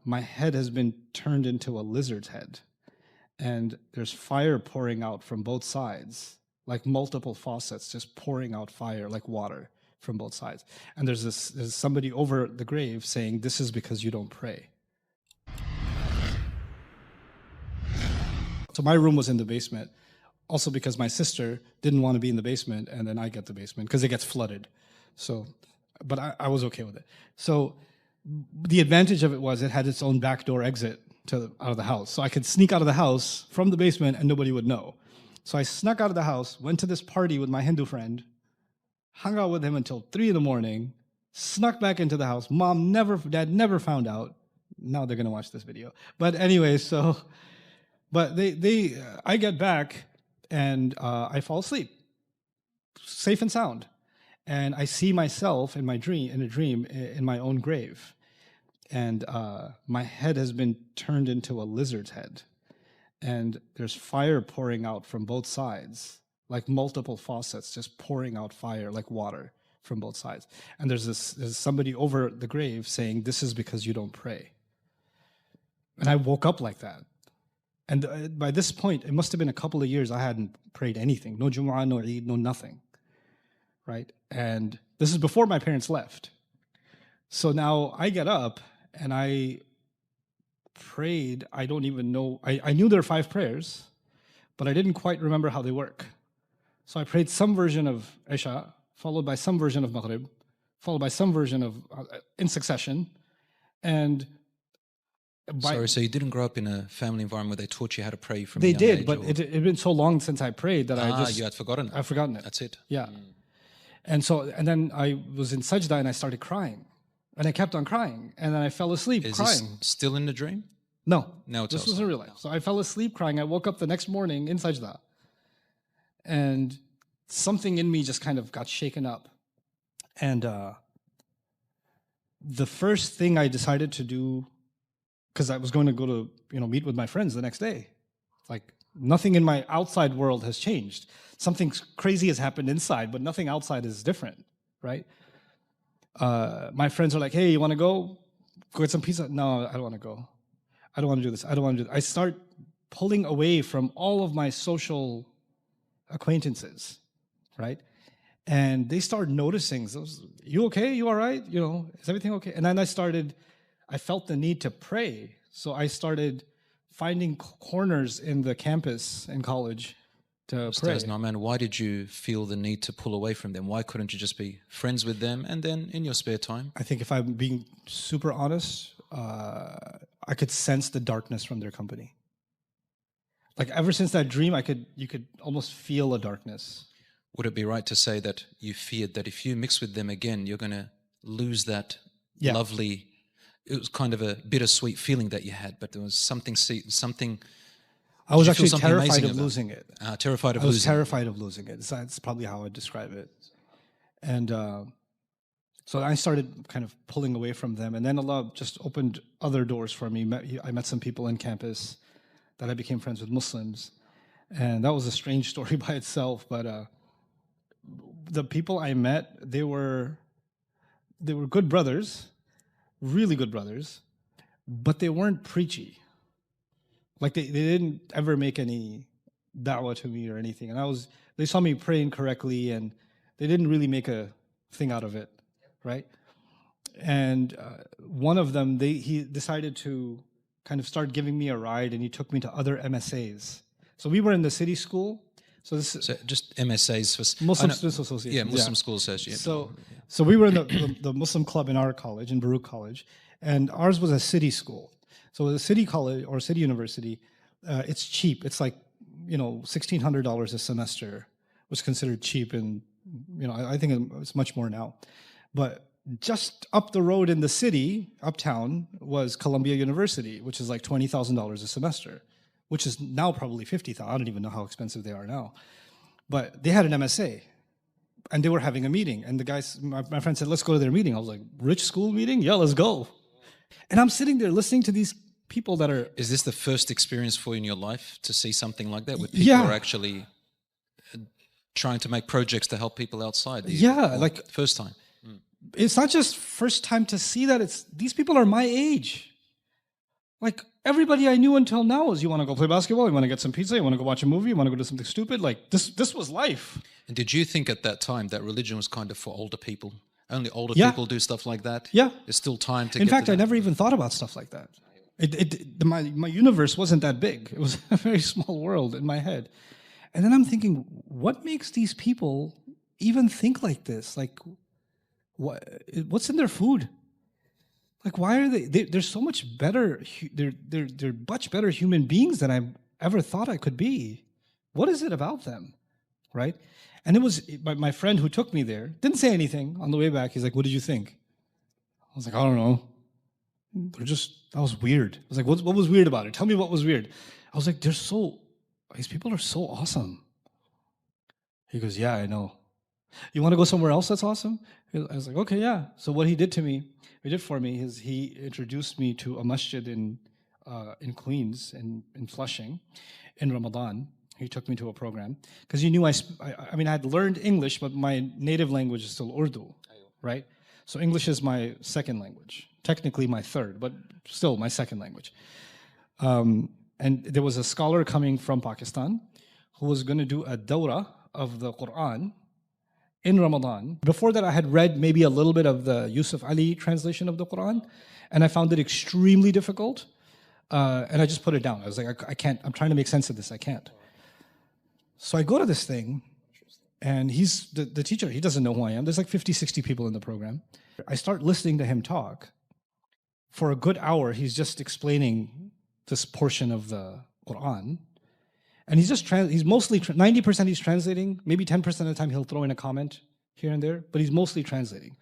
my head has been turned into a lizard's head, and there's fire pouring out from both sides, like multiple faucets just pouring out fire like water from both sides. And there's somebody over the grave saying, "This is because you don't pray." So my room was in the basement, also because my sister didn't want to be in the basement, and then I get the basement because it gets flooded. So, but I was okay with it. So the advantage of it was it had its own backdoor exit out of the house. So I could sneak out of the house from the basement and nobody would know. So I snuck out of the house, went to this party with my Hindu friend, hung out with him until 3 in the morning, snuck back into the house. Dad never found out. Now they're going to watch this video. But anyway, but I get back and I fall asleep, safe and sound. And I see myself in a dream, in my own grave. And my head has been turned into a lizard's head. And there's fire pouring out from both sides, like multiple faucets just pouring out fire like water from both sides. And there's somebody over the grave saying, "This is because you don't pray." And I woke up like that. And by this point, it must have been a couple of years I hadn't prayed anything. No Jumu'ah, no Eid, no nothing. Right? And this is before my parents left. So now I get up and I prayed. I don't even know. I knew there are 5 prayers, but I didn't quite remember how they work. So I prayed some version of Isha, followed by some version of Maghrib, followed by some version of, in succession. And Sorry, so you didn't grow up in a family environment where they taught you how to pray from They a young did, age, but it had been so long since I prayed that you had forgotten it. I've forgotten it. That's it. Yeah. And then I was in sajda and I started crying. And I kept on crying. And then I fell asleep crying. This still in the dream? No. No, it's this was in real life. So I fell asleep crying. I woke up the next morning in sajda. And something in me just kind of got shaken up. And the first thing I decided to do, because I was going to go to meet with my friends the next day. Like nothing in my outside world has changed. Something crazy has happened inside, but nothing outside is different, right? My friends are like, "Hey, you want to go get some pizza?" No, I don't want to go. I don't want to do this. I don't want to do this. I start pulling away from all of my social acquaintances, right? And they start noticing, "You okay? You all right? Is everything okay?" And then I felt the need to pray. So I started finding corners in the campus in college to pray. Ustaz Nauman, why did you feel the need to pull away from them? Why couldn't you just be friends with them and then in your spare time? I think if I'm being super honest, I could sense the darkness from their company. Like ever since that dream, you could almost feel a darkness. Would it be right to say that you feared that if you mix with them again, you're going to lose that lovely... It was kind of a bittersweet feeling that you had, but there was something. I was actually terrified of losing it. Terrified of losing it. I was terrified of losing it. That's probably how I'd describe it. And so I started kind of pulling away from them. And then Allah just opened other doors for me. I met some people in campus that I became friends with Muslims. And that was a strange story by itself. But the people I met, they were good brothers. Really good brothers, but they weren't preachy. Like they didn't ever make any da'wah to me or anything. And they saw me praying correctly and they didn't really make a thing out of it, right? And one of them, he decided to kind of start giving me a ride and he took me to other MSAs. So we were in the city school. So just MSAs for Muslim Students Association. Yeah, Muslim School Association. So we were in the Muslim club in our college, in Baruch College, and ours was a city school. So the city college or city university, it's cheap. It's like $1,600 a semester was considered cheap, and I think it's much more now. But just up the road in the city, uptown, was Columbia University, which is like $20,000 a semester, which is now probably $50,000. I don't even know how expensive they are now. But they had an MSA, and they were having a meeting. And the guys, my friend said, "Let's go to their meeting." I was like, "Rich school meeting? Yeah, let's go." And I'm sitting there listening to these people that are... Is this the first experience for you in your life to see something like that, where people are actually trying to make projects to help people outside? First time. It's not just first time to see that. These people are my age. Like everybody I knew until now was, you want to go play basketball, you want to get some pizza, you want to go watch a movie, you want to go do something stupid. Like this was life. And did you think at that time that religion was kind of for older people? Only older Yeah. people do stuff like that? Yeah. There's still time to In get fact, to I that. never even thought about stuff like that. My universe wasn't that big. It was a very small world in my head. And then I'm thinking, what makes these people even think like this? Like, what's in their food? Like, why are they're so much better? They're much better human beings than I ever thought I could be. What is it about them, right? And it was my friend who took me there. Didn't say anything on the way back. He's like, "What did you think?" I was like, "I don't know. That was weird." I was like, what was weird about it? Tell me what was weird. I was like, these people are so awesome. He goes, "Yeah, I know. You want to go somewhere else that's awesome?" I was like, "Okay, yeah." So what he did for me is he introduced me to a masjid in Queens, in Flushing, in Ramadan. He took me to a program because he knew I had learned English, but my native language is still Urdu, right? So English is my second language, technically my third, but still my second language. And there was a scholar coming from Pakistan who was going to do a dawrah of the Quran in Ramadan. Before that, I had read maybe a little bit of the Yusuf Ali translation of the Quran, and I found it extremely difficult. And I just put it down. I was like, I can't, I'm trying to make sense of this. I can't. So I go to this thing, and he's the teacher. He doesn't know who I am. There's like 50, 60 people in the program. I start listening to him talk. For a good hour, he's just explaining this portion of the Quran. And he's mostly, 90% he's translating. Maybe 10% of the time he'll throw in a comment here and there, but he's mostly translating.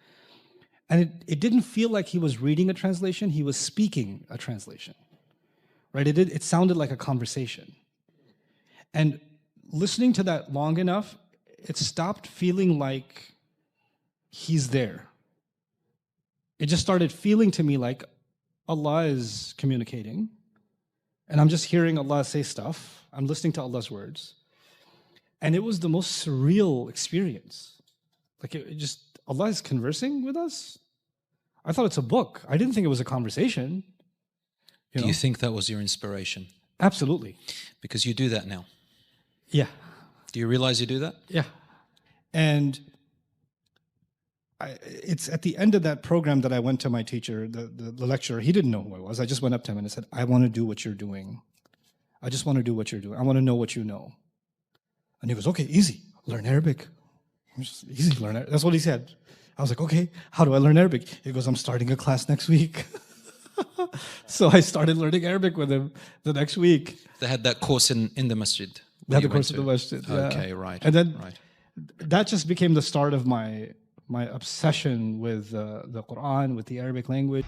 And it didn't feel like he was reading a translation. He was speaking a translation, right? It sounded like a conversation. And listening to that long enough, it stopped feeling like he's there. It just started feeling to me like Allah is communicating, and I'm just hearing Allah say stuff. I'm listening to Allah's words. And it was the most surreal experience. Like Allah is conversing with us? I thought it's a book. I didn't think it was a conversation. Do you think that was your inspiration? Absolutely. Because you do that now. Yeah. Do you realize you do that? Yeah. And it's at the end of that program that I went to my teacher, the lecturer. He didn't know who I was. I just went up to him and I said, "I want to do what you're doing. I just want to do what you're doing. I want to know what you know." And he goes, "Okay, easy. Learn Arabic." Easy, learn Arabic. That's what he said. I was like, "Okay, how do I learn Arabic?" He goes, "I'm starting a class next week." So I started learning Arabic with him the next week. They had that course in the masjid. They had the course in the masjid. Yeah. Okay, right. And then right. that just became the start of my obsession with the Quran, with the Arabic language.